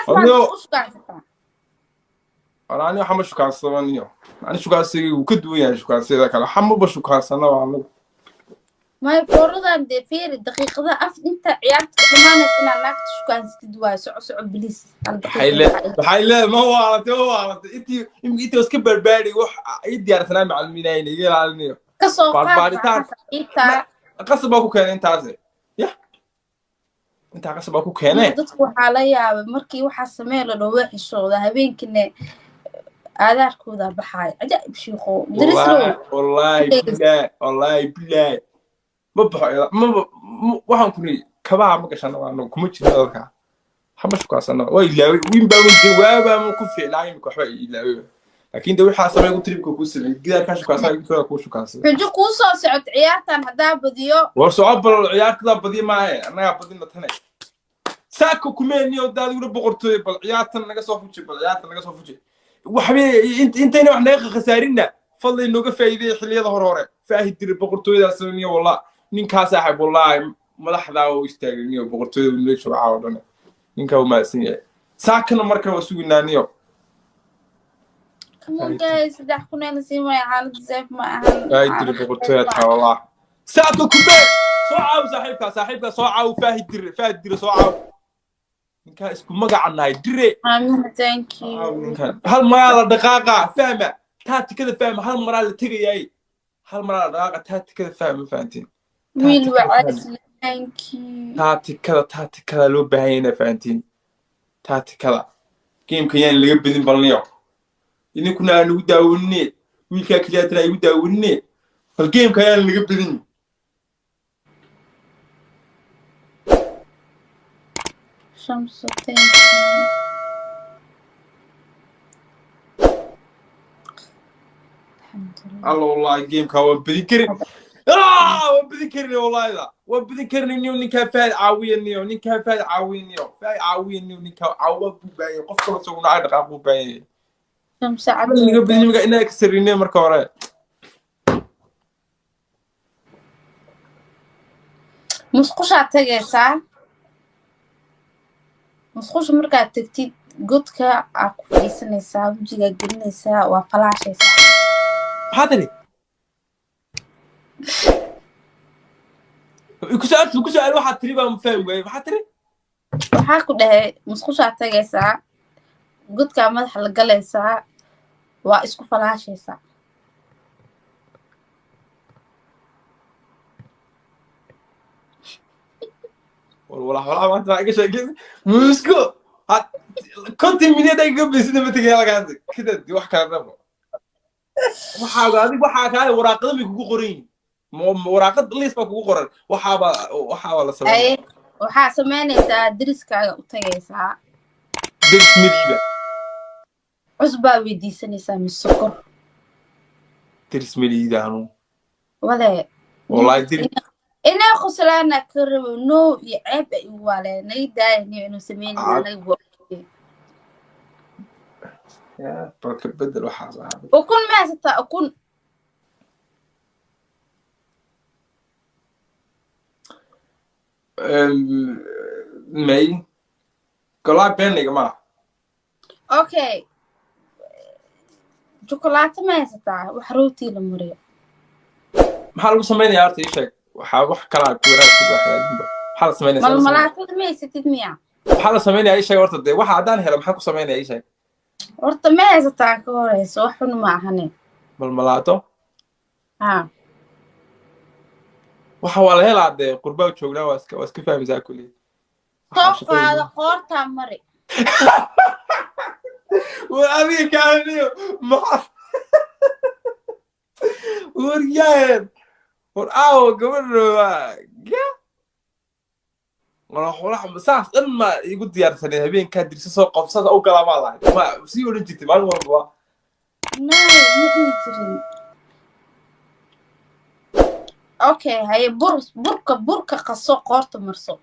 أنا وش قاعدة أنا حمش كاسرانيو أنا شو كاسي وكدو يعني شو كاسي ذاك أنا حمو بشو كاسنا وعمل ما يفرض دي فير الدقيقة ذا أنت عيالك زمانك إن أنك شو كان ستدواي سع بليس بحيلة ما هو عرفت أنت وسكبر باري وح يدي على ثنائي مع المينين يجي على النيو كسوقات بارتان إنت قصب أكو كان أنت عزي يا أنت قصب أكو كان dadku waxaa la yaabay markii waxa sameeyay la dhawo xishooda habeenkina aadaarkooda baxay ajaib shiiqo والله بالله ما بحق ما waxaan ku leeyahay kabaha ma gashan waa kuma jiro dadka حمش كاسنا ويلا وين باون جوابا ما كفي لا يمكن حبا يلا لكن ده وحا سمي قلت لك كوس الجدار كاش كاسا يقول لك وش كاسا xujo kuu soo socod ciyaartan hadaa badiyo وصعب العيار كذا بدي معي انا بدي نتهنى ساكو كوميني وداد يقول بقرتوي بالعيار نغا سو فوجي بالعيار نغا سو فوجي وحبي انت واحنا خسارينا فضل انه فايده خليده هور فاهد دير بقرتوي دا سمي والله نين كا صاحب والله مدحدا او استاغني بقرتوي ليش عاودنا ninka uu maasan yahay saakana marka waa suginaaniyo come guys saddex kunayna sii may xaalad zeef ma ahan ay diri boqortooyada wallah saako kube soo caaw saaxiibka soo caaw faahid dir soo caaw ninka isku magacanaay dire thank you hal maraa la dhaqaaqa fahma taatikada fahma hal maraa la tagayay hal maraa la dhaqaaqa taatikada fahma fahantiin wiil waa thank you taatikada loo baahan yahay fahantiin taatikada game-ka yaan laga badin balniyo idinkuna aan ugu daawanne wiilka kaliya tana ugu daawanne bal game-ka yaan laga badin Shamsu thank you الله والله game-ka waan badin karin وبدي كرني والله لا وبدي كرني نيكا فاعل عاويني ونيكا فاعل عاويني ونيكا عاوب باي قف كل سو نعد قابو باي كم ساعة اللي بدي مقا إنك سريني مركا وراي مسخوش عتاقيسا مسخوش مركا تكتيد قدكا عاكو فايسانيسا وجيغا قلنيسا وفلاشيسا هذا كسؤال واحد تريبا مفاهم واي واحد تري waxaa ku dhahay musqusha tagaysaa gudka madaxa la galaysaa waa isku falaashaysaa والله ما انت معك شيء موسكو كنت من يدك قبل سنه متى قال كذا دي واحد كان ربع waxaa kale waraaqada mi kugu qorin waraaqad liis ba kugu qoran waxa la sameeyay waxaa sameynaysaa diriskaaga u tagaysaa diris midiba cusbaa weydiisanaysaa misokor diris mididaanu wale wallahi diris inay qoslaana ka rabo no iyo ceeb ay waaleenay daayni inuu sameeyay يا بركب بدل وحاصل وكل ما ستأكون ماي كلا بين يا جماعة اوكي شوكولاتة ما ستة وحروتي لمريا محل سميني يا أرتي شيء وح كلا كورات كل واحد محل سميني ململات ما ستة مية محل سميني أي شيء ورطة دي واحد عدان هلا محل سميني أي شيء horta ma haysataa ka horeyso wax xun ma ahane malmalaato waxa waa la helaa dee qurbaa joognaa waa iska fahmaysaa kulli soo qaada qoorta mari war adiga kaaniyo maxaa war yaayeen war aawo gabadha walax saas dhan ma igu diyaarsanay habeenka dirsi soo qabsada oo kala ma lahayd ma si oran jirtay maalin walba okay hay burka qaso qoorta marso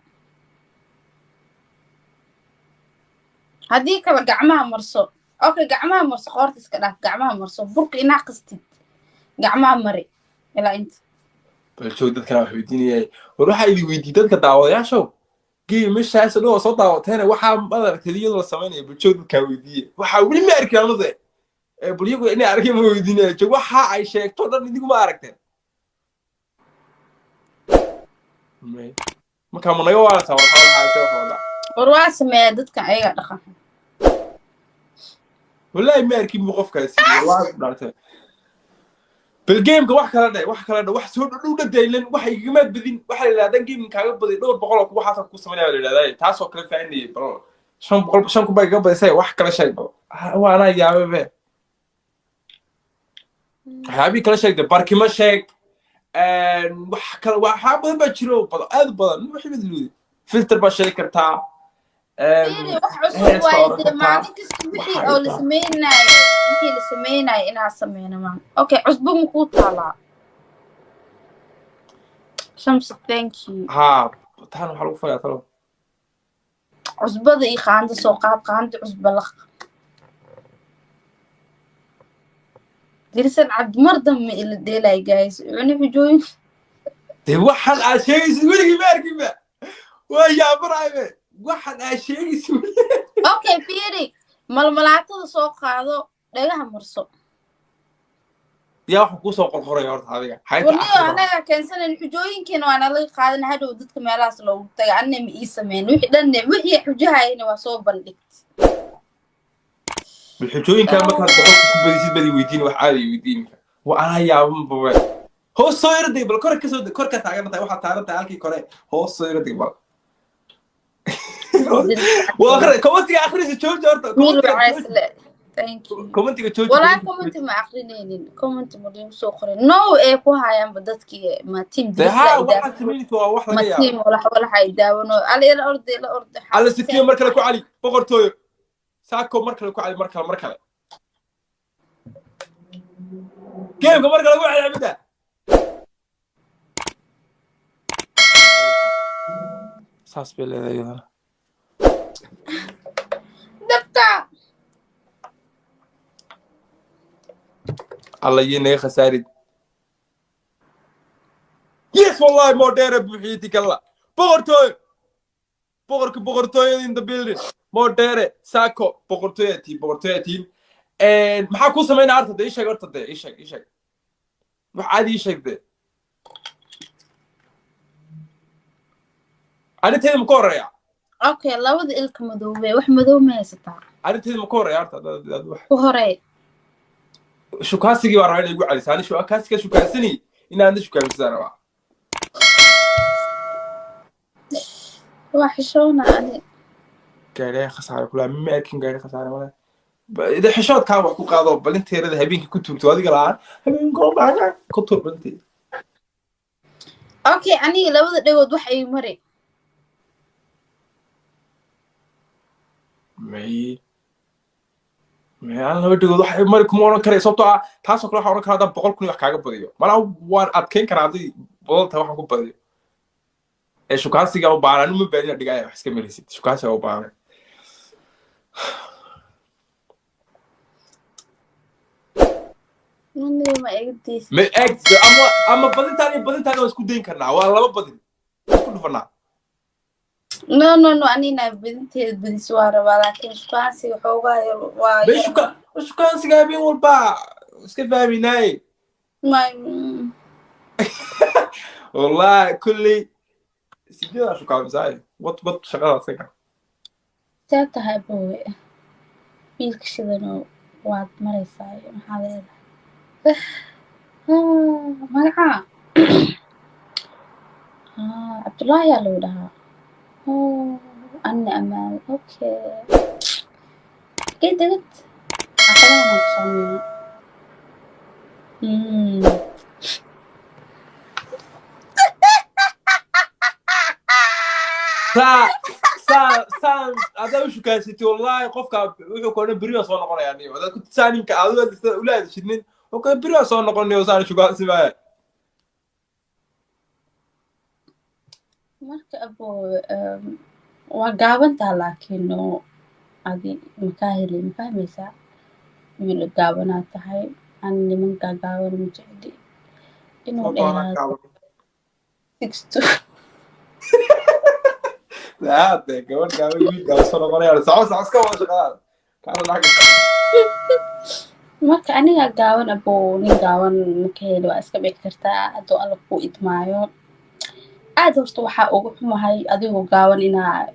hadii kala gacmaha marso okay gacmaha marso qoorta iska dhaaf gacmaha marso burka inaa qastid gacmaha mari ilaa inta bal joog dadka wax weydiinayay war waxa idin weydiiyay dadka daawadayaashow game meeshaas oo soo daawateen waxa madaragtay iyadoo la sameeyo bulshada ka weydiiyay waxa weli ma arkin anade bulshadu inay arkin ma weydiinay waxa ay sheegto dhan idigu ma aragteen marka ma naga waa sawir xawla warwaa sameeya dadka ayaga dhaqan wallahi ma arkin qofkaasi waa dhaartay بالجيم كواحد كلا واحد كلا واحد سود لودا دايلن واحد يجمع بدين واحد اللي هذا جيم كعب بدي دور بقول لك واحد كوس مني ولا لا تاسو كلا في عندي برو شلون بقول شلون كبر قبل يسوي واحد كلا شيء برو هو أنا يا بابا هابي كلا شيء ده باركي ما شيء واحد كلا واحد بشرو بدو أذ بدو واحد بدلودي فلتر بشركة تاع واحد عصب ما عندك سبحي أو لسمينا اللي سمينا إنها سمينا ما أوكي عصبه مكوت طالع شمس thank you ها تانو حلو فيا ترى عصبه ذي خاند سوقات خاند عصبه لخ جلسن عبد مرضم اللي ديلاي جايز يعني في جوين ده واحد عشان يسوي باركي ما ويا برايم واحد عشان يسوي أوكي فيري ململاتة سوق هذا دغه marso yaa wax ku soo qorqoray horta adiga waliyo anaga keensan xujooyinkeena waana la qaadan hadhow dadka meelahaas loogu tagay anna ma ii sameyn wixii xujahayna waa soo bandhigt xujooyinka marka boqol ku badisid badi weydiin wax caadi weydiin waa ana yaaban baba hoos soo yarday bal korka taagan tahay waxa taagan tahay halkii kore hoos soo yarday bal waa akhri commentiga akhriisa jooji horta thank you commentiga jooji wala comment ma akhrinaynin comment ma dhigo soo qorin no ee ku hayaan dadkii ma team ha waxa sameeyay waa wax laga yaabo team wala hay daawano ala orday ala sikiyo markale ku cali boqortooyo saako markale ku cali markale game markale ku cali abada saas beleeyo dabta الله ينهي خسارة يس والله مودير بحياتك الله بغرتوي in the building مودير ساكو بغرتوي تيم ما حكوا سمينا عرض ده إيش عادي إيش ده أنا تيجي مكورة أوكي لا وذ إلك مذوبة وح مذوبة يستطيع أنا تيجي مكورة يا عرض وهري شو كاسيجي وراي يقول علي ثاني شو كاسيجي شو كاسني إن عندي شو كاسني بقى وحشونا أنا قاعد خسارة كلها ما أكين قاعد خسارة ولا إذا حشوت كاب وكو قاضو بل أنت هذا هبين كتب توادي قلعان هبين قوم بعدين كتر بنتي أوكي أنا لو ده وحي مري ما أنا بدي أقول واحد مرة كم أنا كري صوته تاسو كل واحد كذا بقول كل واحد كذا بديه ما أنا وان أتكين كرادي بقول تروح أقول بديه إيش كان سيجا وبارا نو مبين أديك أحس كمية ريسيت شو كان سيجا وبارا من ما أقديس ما أكد أما بدين تاني واسكو دين كنا ولا ما بدين كل فنا no أنا بنتي سوارة ولكن شو كان سيجا حوجا بس شو كان سيجا بين والبا سكيف أبي ناي ما والله كلي سيجا شو كان زاي بط شغال سيجا تاتها بوي بيلك شذنو واد مري ساي هذا مرعى عبد الله يا لولها أنا أمال أوكي كده قلت أخلانا بسامينا سان هذا وش كان ستي والله قفك وحو كنا بريو صار نقول يعني هذا كنت ثاني أولاد شدني وكان بريو صار نقول وصار شو كان سماه marka abo waa gaabantaa laakiin adi makaheli mafahmaysaa wiil gaabanaa tahay aan nimanka gaaban ma jecli inuu dheeraado هذا كمان كمان ويدا صار مرة ساعة ساعة كمان شغال كان لعك marka aniga gaaban abo nin gaaban marka helo waa iska bixi kartaa haduu alla ku idmaayo aad horta waxaa ugu xumahay adigoo gaaban inaa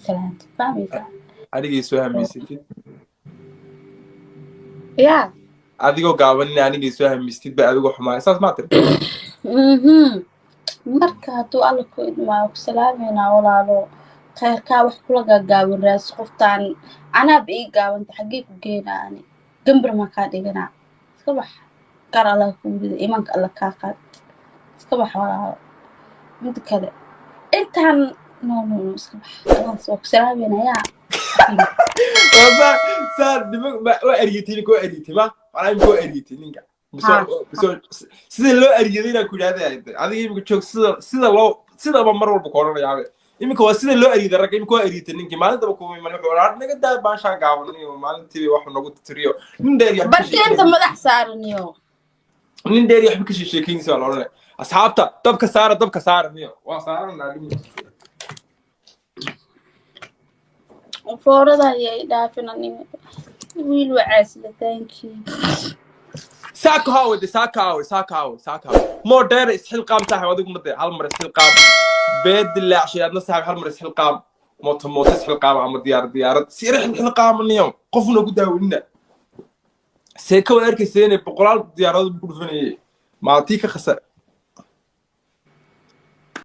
salaanta fahmaysaa أنا سوها ميستي yaa أديكو قابلني أنا سوها ميستي بقى أديكو حماية ساس ما ترى marka haduu alla ku idmaayo ku salaameynaa walaalo khayrkaa wax kula gaagaaban raas qoftaan anaaba ii gaabanta xaggee ku geenaa ani gambar maa kaa dhiganaa iska bax gaar allah kuu rida imaanka alla kaa qaad iska bax walaalo mid kale intaan no iska bax khalaas waa ku salaamaynayaa صار دمك ما أريتني كو أريتي ما أنا يمكن كو أريتي نينكا بس سيد لو أريتينا كل هذا يمكن تشوف سيد بمرة بكورة يا عمي يمكن هو سيد لو أريد الرجال يمكن كو أريتي نينكا ما أنت بكون من الحوارات نيجا ده باشا قاوني وما أنت واحد نقول تريو ندير يحكي بس أنت ما تحسرنيو ندير يحكي شيء كين سؤال ولا أصحابته طب كسارة نيو وصارنا نعلم فوردا هي دافنني ويل وعسل ثانك يو ساكاو مودير اسحل قام صاحب ادق مده هل مره اسحل قام بيد الله عشان صاحب هل مره اسحل قام موت اسحل قام عم ديار سير اسحل قام اليوم قفنا قداولنا سيكو اركي سيني بقرال ديارات بكل فني ما تيك خسر